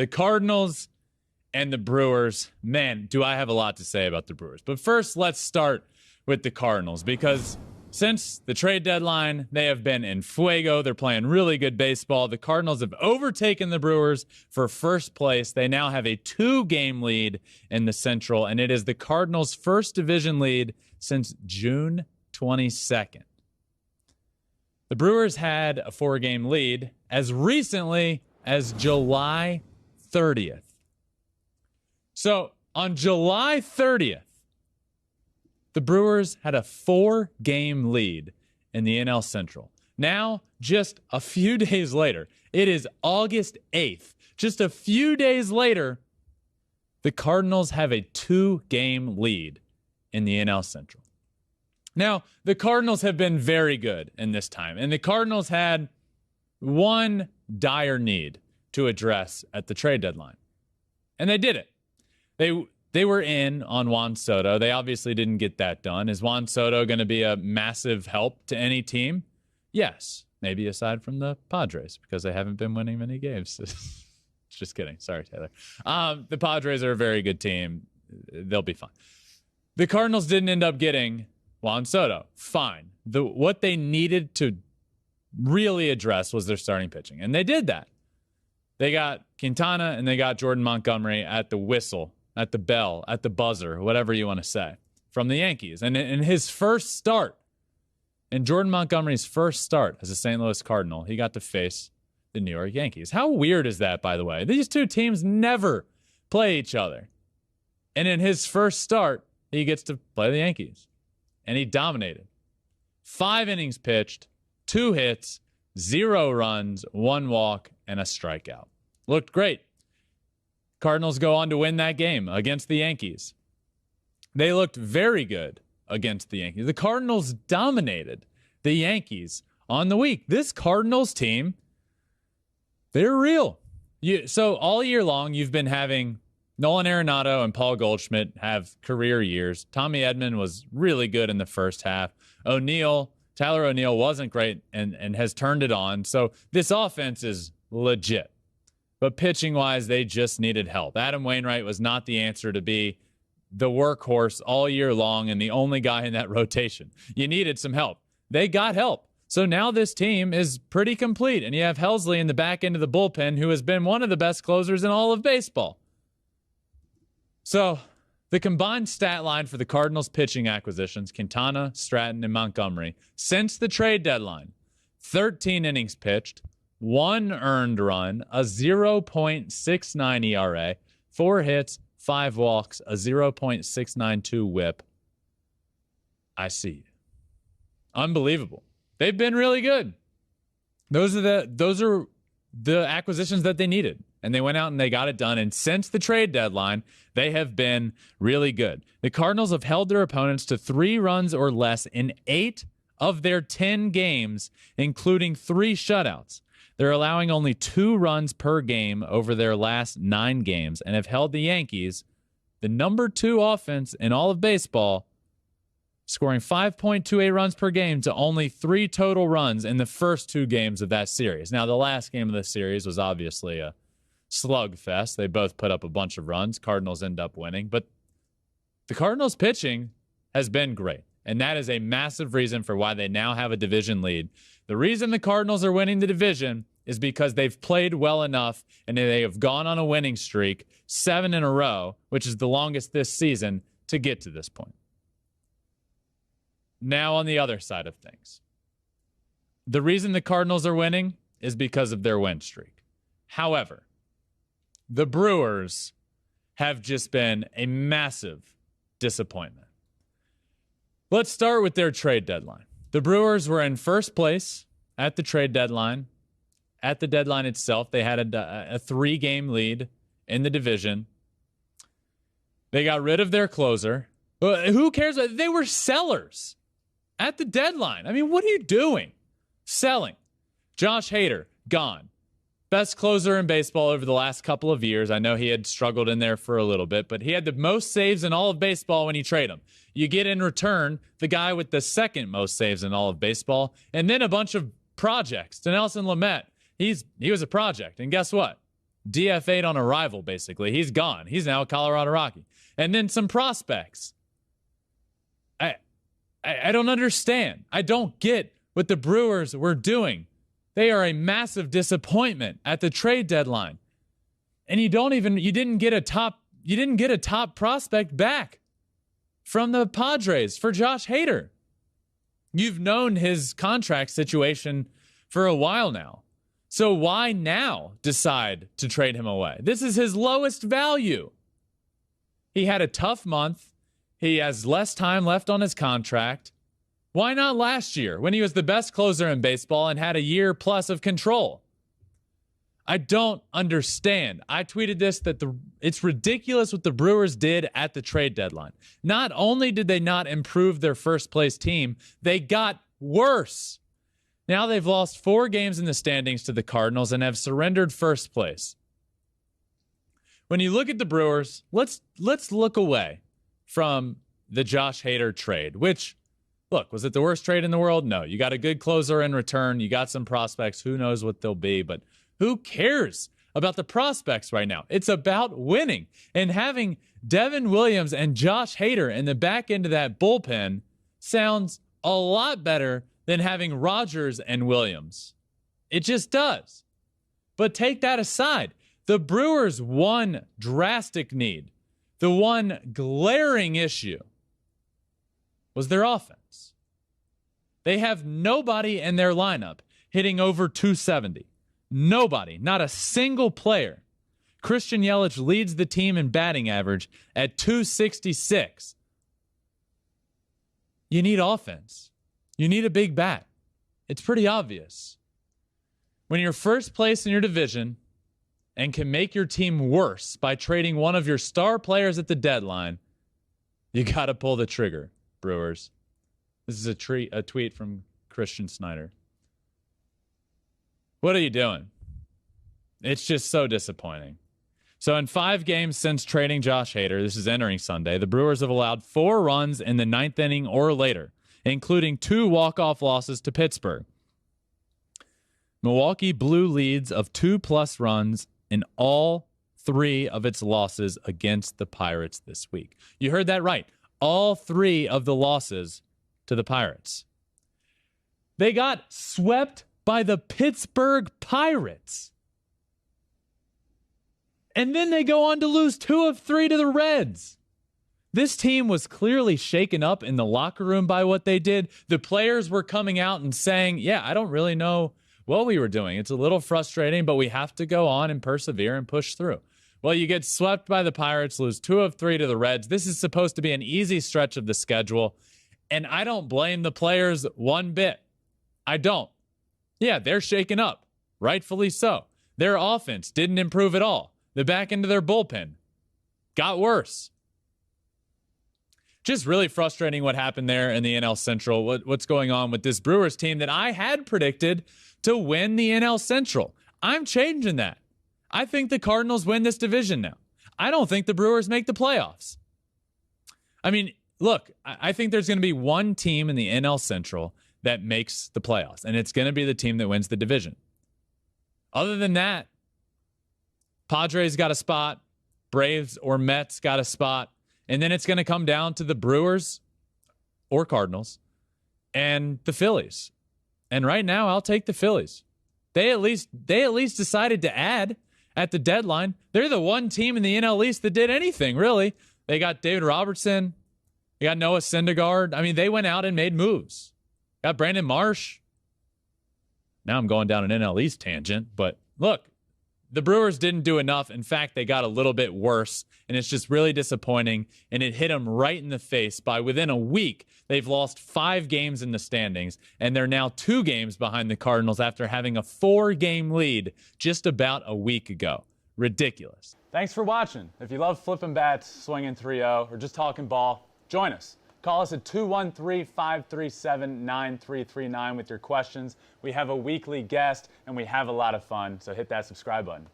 The Cardinals and the Brewers. Man, do I have a lot to say about the Brewers. But first, let's start with the Cardinals, because since the trade deadline, they have been in fuego. They're playing really good baseball. The Cardinals have overtaken the Brewers for first place. They now have a 2-game lead in the Central, and it is the Cardinals' first division lead since June 22nd. The Brewers had a 4-game lead as recently as July 30th. So on July 30th, the Brewers had a 4-game lead in the NL Central. Now, just a few days later, it is August 8th. Just a few days later, the Cardinals have a 2-game lead in the NL Central. Now, the Cardinals have been very good in this time, and the Cardinals had one dire need to address at the trade deadline, and they did it. They were in on Juan Soto. They obviously didn't get that done. Is Juan Soto going to be a massive help to any team? Yes, maybe aside from the Padres, because they haven't been winning many games. Just kidding. Sorry, Taylor. The Padres are a very good team. They'll be fine. The Cardinals didn't end up getting Juan Soto. Fine. What they needed to really address was their starting pitching, and they did that. They got Quintana and they got Jordan Montgomery at the whistle, at the bell, at the buzzer, whatever you want to say, from the Yankees. And in his first start, in Jordan Montgomery's first start as a St. Louis Cardinal, he got to face the New York Yankees. How weird is that, by the way? These two teams never play each other. And in his first start, he gets to play the Yankees. And he dominated. 5 innings pitched, 2 hits, 0 runs, 1 walk, and a strikeout. Looked great. Cardinals go on to win that game against the Yankees. They looked very good against the Yankees. The Cardinals dominated the Yankees on the week. This Cardinals team, they're real. So all year long, you've been having Nolan Arenado and Paul Goldschmidt have career years. Tommy Edman was really good in the first half. Tyler O'Neill wasn't great and has turned it on. So this offense is legit. But pitching-wise, they just needed help. Adam Wainwright was not the answer to be the workhorse all year long and the only guy in that rotation. You needed some help. They got help. So now this team is pretty complete. And you have Helsley in the back end of the bullpen, who has been one of the best closers in all of baseball. So the combined stat line for the Cardinals pitching acquisitions, Quintana, Stratton, and Montgomery, since the trade deadline, 13 innings pitched, 1 earned run, a 0.69 ERA, 4 hits, 5 walks, a 0.692 whip. I see you. Unbelievable. They've been really good. Those are the acquisitions that they needed. And they went out and they got it done. And since the trade deadline, they have been really good. The Cardinals have held their opponents to 3 runs or less in 8 of their 10 games, including 3 shutouts. They're allowing only 2 runs per game over their last 9 games and have held the Yankees, the number 2 offense in all of baseball, scoring 5.28 runs per game to only 3 total runs in the first 2 games of that series. Now, the last game of the series was obviously a slugfest. They both put up a bunch of runs. Cardinals end up winning. But the Cardinals pitching has been great. And that is a massive reason for why they now have a division lead. The reason the Cardinals are winning the division is because they've played well enough and they have gone on a winning streak, 7 in a row, which is the longest this season, to get to this point. Now on the other side of things, the reason the Cardinals are winning is because of their win streak. However, the Brewers have just been a massive disappointment. Let's start with their trade deadline. The Brewers were in first place at the trade deadline. At the deadline itself, they had a 3-game lead in the division. They got rid of their closer. Who cares? They were sellers at the deadline. I mean, what are you doing? Selling. Josh Hader, gone. Best closer in baseball over the last couple of years. I know he had struggled in there for a little bit, but he had the most saves in all of baseball when you trade him. You get in return the guy with the second most saves in all of baseball, and then a bunch of projects. Dinelson Lamet, he was a project, and guess what? DFA'd on arrival, basically. He's gone. He's now a Colorado Rocky. And then some prospects. I don't understand. I don't get what the Brewers were doing. They are a massive disappointment at the trade deadline. And you didn't get a top prospect back from the Padres for Josh Hader. You've known his contract situation for a while now. So why now decide to trade him away? This is his lowest value. He had a tough month. He has less time left on his contract. Why not last year when he was the best closer in baseball and had a year plus of control? I don't understand. I tweeted this that it's ridiculous what the Brewers did at the trade deadline. Not only did they not improve their first place team, they got worse. Now they've lost 4 games in the standings to the Cardinals and have surrendered first place. When you look at the Brewers, let's look away from the Josh Hader trade, which, look, was it the worst trade in the world? No. You got a good closer in return. You got some prospects. Who knows what they'll be, but who cares about the prospects right now? It's about winning. And having Devin Williams and Josh Hader in the back end of that bullpen sounds a lot better than having Rogers and Williams. It just does. But take that aside. The Brewers' one drastic need, the one glaring issue, was their offense. They have nobody in their lineup hitting over 270. Nobody, not a single player. Christian Yelich leads the team in batting average at 266. You need offense. You need a big bat. It's pretty obvious. When you're first place in your division and can make your team worse by trading one of your star players at the deadline, you got to pull the trigger, Brewers. This is a tweet from Christian Snyder. What are you doing? It's just so disappointing. So in 5 games since trading Josh Hader, this is entering Sunday, the Brewers have allowed 4 runs in the 9th inning or later, including 2 walk-off losses to Pittsburgh. Milwaukee blew leads of 2+ runs in all 3 of its losses against the Pirates this week. You heard that right. All 3 of the losses to the Pirates. They got swept by the Pittsburgh Pirates. And then they go on to lose 2 of 3 to the Reds. This team was clearly shaken up in the locker room by what they did. The players were coming out and saying, yeah, I don't really know what we were doing. It's a little frustrating, but we have to go on and persevere and push through. Well, you get swept by the Pirates, lose 2 of 3 to the Reds. This is supposed to be an easy stretch of the schedule, and I don't blame the players one bit. I don't. Yeah, they're shaken up, rightfully so. Their offense didn't improve at all. The back end of their bullpen got worse. Just really frustrating what happened there in the NL Central. What's going on with this Brewers team that I had predicted to win the NL Central. I'm changing that. I think the Cardinals win this division now. I don't think the Brewers make the playoffs. I mean, look, I think there's going to be one team in the NL Central that makes the playoffs, and it's going to be the team that wins the division. Other than that, Padres got a spot, Braves or Mets got a spot, and then it's going to come down to the Brewers or Cardinals and the Phillies. And right now, I'll take the Phillies. They at least decided to add at the deadline. They're the one team in the NL East that did anything, really. They got David Robertson. They got Noah Syndergaard. I mean, they went out and made moves. Got Brandon Marsh. Now I'm going down an NL East tangent, but look, the Brewers didn't do enough. In fact, they got a little bit worse, and it's just really disappointing, and it hit them right in the face. By within a week, they've lost 5 games in the standings, and they're now 2 games behind the Cardinals after having a 4-game lead just about a week ago. Ridiculous. Thanks for watching. If you love flipping bats, swinging 3-0, or just talking ball, join us. Call us at 213-537-9339 with your questions. We have a weekly guest, and we have a lot of fun, so hit that subscribe button.